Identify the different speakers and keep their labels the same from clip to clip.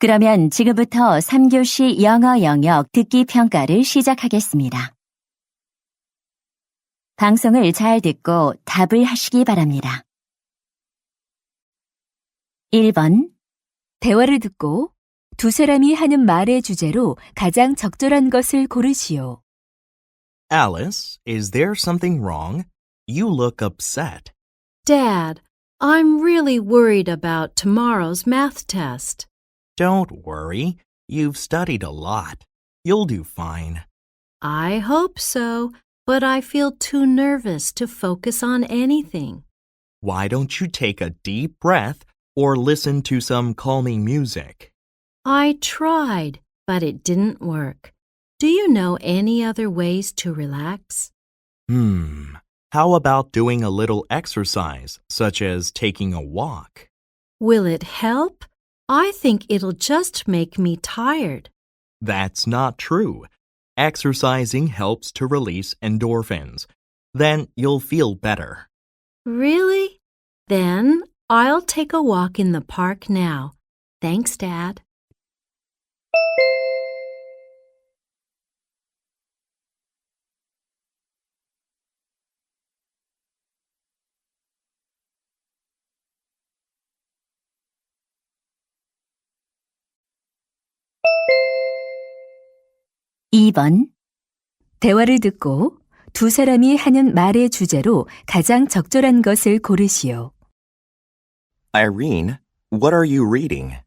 Speaker 1: 그러면 지금부터 3교시 영어 영역 듣기 평가를 시작하겠습니다. 방송을 잘 듣고 답을 하시기 바랍니다. 1번. 대화를 듣고 두 사람이 하는 말의 주제로 가장 적절한 것을 고르시오.
Speaker 2: Alice, is there something wrong? You look upset.
Speaker 3: Dad, I'm really worried about tomorrow's math test.
Speaker 2: Don't worry. You've studied a lot. You'll do fine.
Speaker 3: I hope so, but I feel too nervous to focus on anything.
Speaker 2: Why don't you take a deep breath or listen to some calming music?
Speaker 3: I tried, but it didn't work. Do you know any other ways to relax?
Speaker 2: How about doing a little exercise, such as taking a walk?
Speaker 3: Will it help? I think it'll just make me tired.
Speaker 2: That's not true. Exercising helps to release endorphins. Then you'll feel better.
Speaker 3: Really? Then I'll take a walk in the park now. Thanks, Dad.
Speaker 1: (2번) 대화를 듣고 두 사람이 하는 말의 주제로 가장 적절한 것을 고르시오.
Speaker 2: Irene, what are you reading?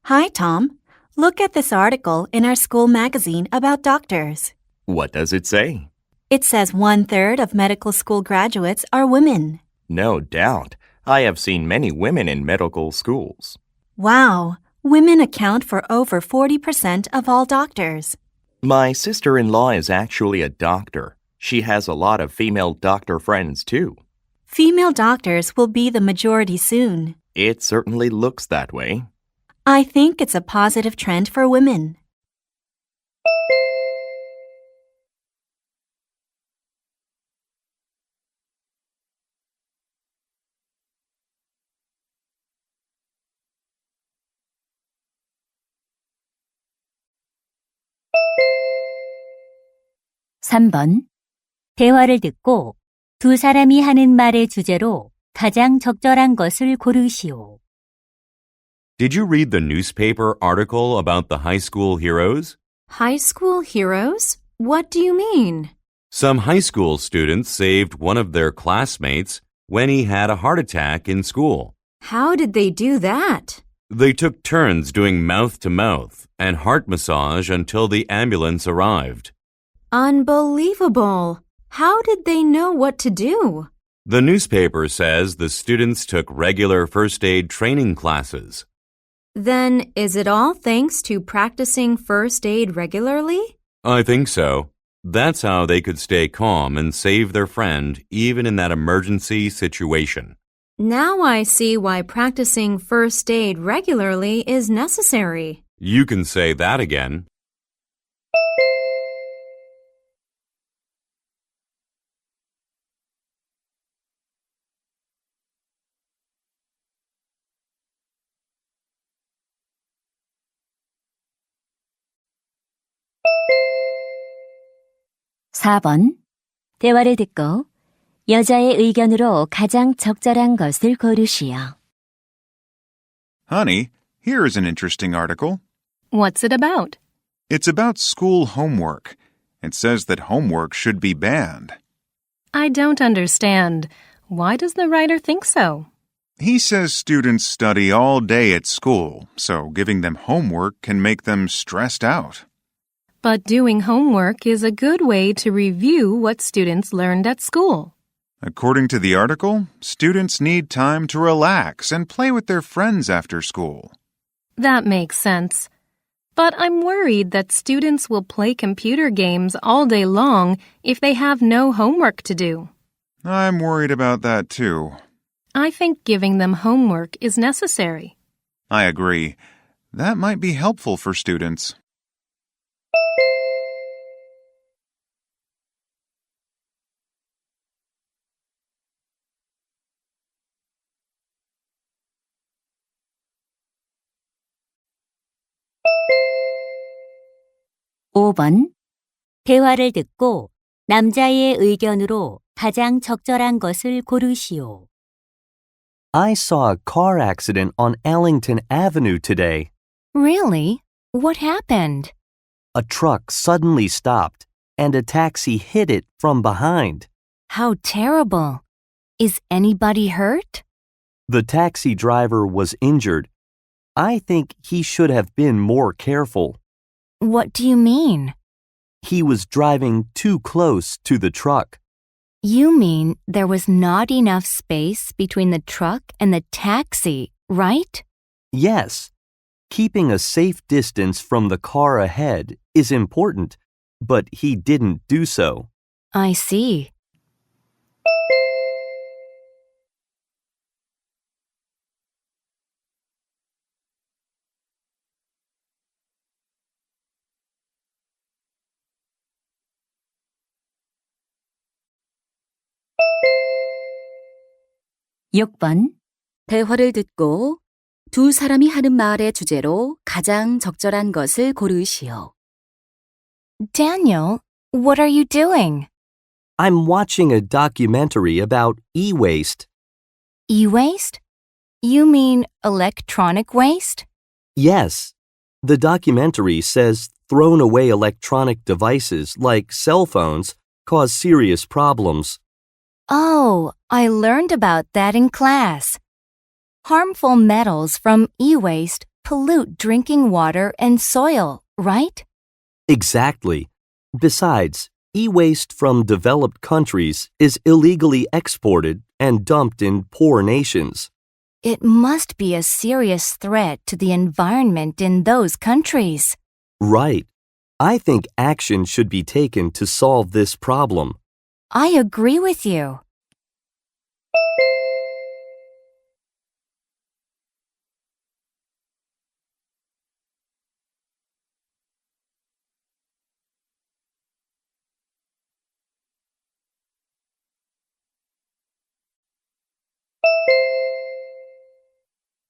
Speaker 4: Hi, Tom. Look at this article in our school magazine about doctors.
Speaker 2: What does it say?
Speaker 4: It says 1/3 of medical school graduates are women.
Speaker 2: No doubt. I have seen many women in medical schools.
Speaker 4: Wow, women account for over 40% of all doctors.
Speaker 2: My sister-in-law is actually a doctor. She has a lot of female doctor friends, too.
Speaker 4: Female doctors will be the majority soon.
Speaker 2: It certainly looks that way.
Speaker 4: I think it's a positive trend for women.
Speaker 1: (3번) 대화를 듣고 두 사람이 하는 말의 주제로 가장 적절한 것을 고르시오.
Speaker 5: Did you read the newspaper article about the high school heroes?
Speaker 3: High school heroes? What do you mean?
Speaker 5: Some high school students saved one of their classmates when he had a heart attack in school.
Speaker 3: How did they do that?
Speaker 5: They took turns doing mouth-to-mouth and heart massage until the ambulance arrived.
Speaker 3: Unbelievable! How did they know what to do?
Speaker 5: The newspaper says the students took regular first aid training classes.
Speaker 3: Then, is it all thanks to practicing first aid regularly?
Speaker 5: I think so. That's how they could stay calm and save their friend even in that emergency situation.
Speaker 3: Now I see why practicing first aid regularly is necessary.
Speaker 5: You can say that again.
Speaker 1: (4번) 대화를 듣고 여자의 의견으로 가장 적절한 것을 고르시오.
Speaker 6: Honey, here is an interesting article.
Speaker 7: What's it about?
Speaker 6: It's about school homework. It says that homework should be banned.
Speaker 7: I don't understand. Why does the writer think so?
Speaker 6: He says students study all day at school, so giving them homework can make them stressed out.
Speaker 7: But doing homework is a good way to review what students learned at school.
Speaker 6: According to the article, students need time to relax and play with their friends after school.
Speaker 7: That makes sense. But I'm worried that students will play computer games all day long if they have no homework to do.
Speaker 6: I'm worried about that too.
Speaker 7: I think giving them homework is necessary.
Speaker 6: I agree. That might be helpful for students.
Speaker 1: 5번. 대화를 듣고 남자의 의견으로 가장 적절한 것을 고르시오.
Speaker 8: I saw a car accident on Ellington Avenue today.
Speaker 3: Really? What happened?
Speaker 8: A truck suddenly stopped, and a taxi hit it from behind.
Speaker 3: How terrible. Is anybody hurt?
Speaker 8: The taxi driver was injured. I think he should have been more careful.
Speaker 3: What do you mean?
Speaker 8: He was driving too close to the truck.
Speaker 3: You mean there was not enough space between the truck and the taxi, right?
Speaker 8: Yes, keeping a safe distance from the car ahead is important, but he didn't do so.
Speaker 3: I see.
Speaker 1: 육 번. 대화를 듣고 두 사람이 하는 말의 주제로 가장 적절한 것을 고르시오.
Speaker 3: Daniel, what are you doing?
Speaker 8: I'm watching a documentary about e-waste.
Speaker 3: E-waste? You mean electronic waste?
Speaker 8: Yes, the documentary says thrown away electronic devices like cell phones cause serious problems.
Speaker 3: Oh, I learned about that in class. Harmful metals from e-waste pollute drinking water and soil, right?
Speaker 8: Exactly. Besides, e-waste from developed countries is illegally exported and dumped in poor nations.
Speaker 3: It must be a serious threat to the environment in those countries.
Speaker 8: Right. I think action should be taken to solve this problem.
Speaker 3: I agree with you.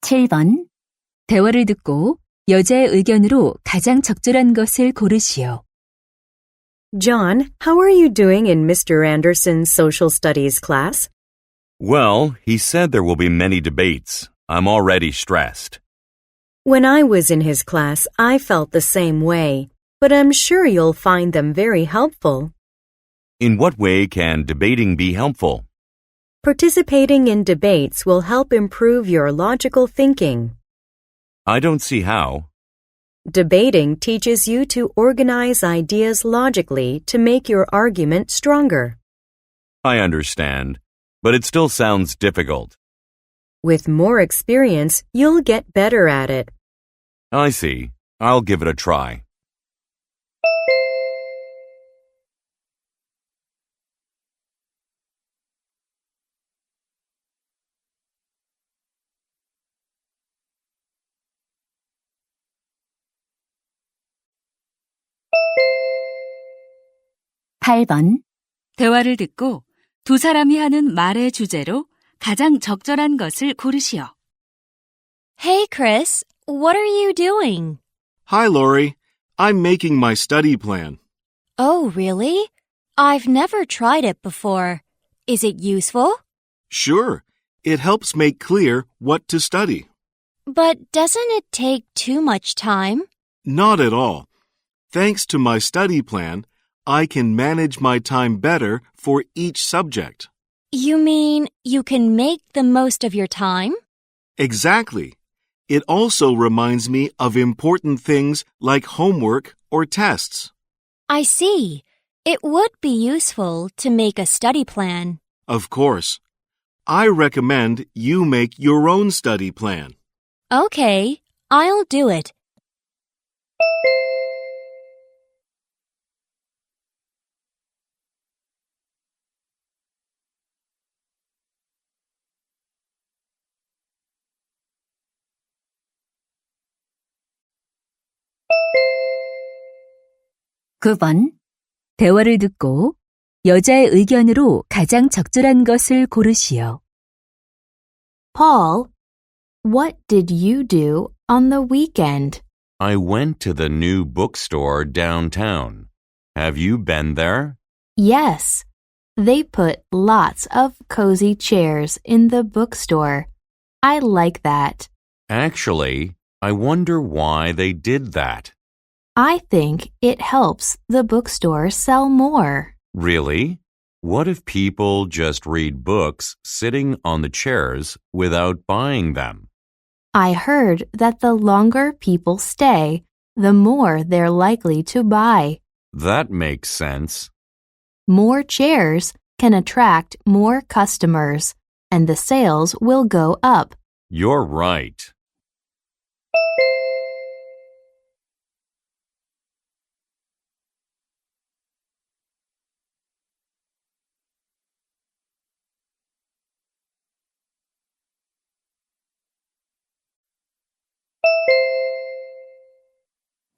Speaker 1: 칠 번. 대화를 듣고 여자의 의견으로 가장 적절한 것을 고르시오.
Speaker 9: John, how are you doing in Mr. Anderson's social studies class?
Speaker 5: Well, he said there will be many debates. I'm already stressed.
Speaker 9: When I was in his class, I felt the same way, but I'm sure you'll find them very helpful.
Speaker 5: In what way can debating be helpful?
Speaker 9: Participating in debates will help improve your logical thinking.
Speaker 5: I don't see how.
Speaker 9: Debating teaches you to organize ideas logically to make your argument stronger.
Speaker 5: I understand, but it still sounds difficult.
Speaker 9: With more experience, you'll get better at it.
Speaker 5: I see. I'll give it a try.
Speaker 1: 팔 번. 대화를 듣고 두 사람이 하는 말의 주제로 가장 적절한 것을 고르시오.
Speaker 10: Hey, Chris, what are you doing?
Speaker 11: Hi, Lori. I'm making my study plan.
Speaker 10: Oh, really? I've never tried it before. Is it useful?
Speaker 11: Sure, it helps make clear what to study.
Speaker 10: But doesn't it take too much time?
Speaker 11: Not at all. Thanks to my study plan, I can manage my time better for each subject.
Speaker 10: You mean you can make the most of your time?
Speaker 11: Exactly. It also reminds me of important things like homework or tests.
Speaker 10: I see. It would be useful to make a study plan.
Speaker 11: Of course. I recommend you make your own study plan.
Speaker 10: Okay, I'll do it.
Speaker 1: 구 번. 대화를 듣고 여자의 의견으로 가장 적절한 것을 고르시오.
Speaker 3: Paul, what did you do on the weekend?
Speaker 5: I went to the new bookstore downtown. Have you been there?
Speaker 3: Yes. They put lots of cozy chairs in the bookstore. I like that.
Speaker 5: Actually, I wonder why they did that.
Speaker 3: I think it helps the bookstore sell more.
Speaker 5: Really? What if people just read books sitting on the chairs without buying them?
Speaker 3: I heard that the longer people stay, the more they're likely to buy.
Speaker 5: That makes sense.
Speaker 3: More chairs can attract more customers, and the sales will go up.
Speaker 5: You're right.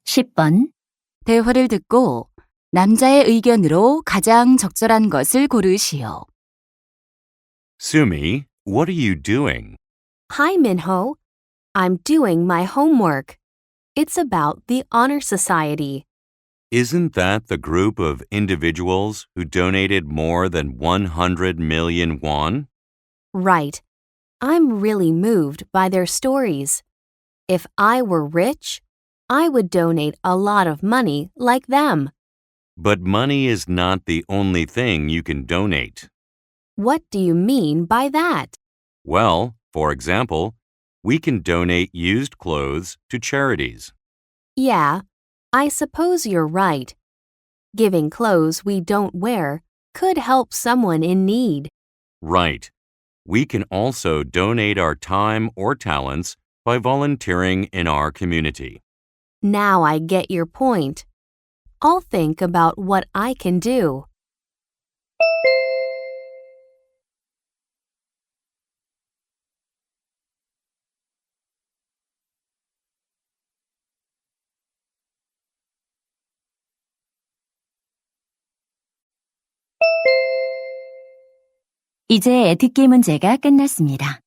Speaker 1: (10번) 대화를 듣고 남자의 의견으로 가장 적절한 것을 고르시오.
Speaker 5: Sumi, what are you doing?
Speaker 4: Hi, Minho. I'm doing my homework. It's about the Honor Society.
Speaker 5: Isn't that the group of individuals who donated more than 100 million won?
Speaker 4: Right. I'm really moved by their stories. If I were rich, I would donate a lot of money like them.
Speaker 5: But money is not the only thing you can donate.
Speaker 4: What do you mean by that?
Speaker 5: Well, for example, we can donate used clothes to charities.
Speaker 4: Yeah, I suppose you're right. Giving clothes we don't wear could help someone in need.
Speaker 5: Right. We can also donate our time or talents by volunteering in our community.
Speaker 4: Now I get your point. I'll think about what I can do.
Speaker 1: 이제 듣기 문제가 끝났습니다.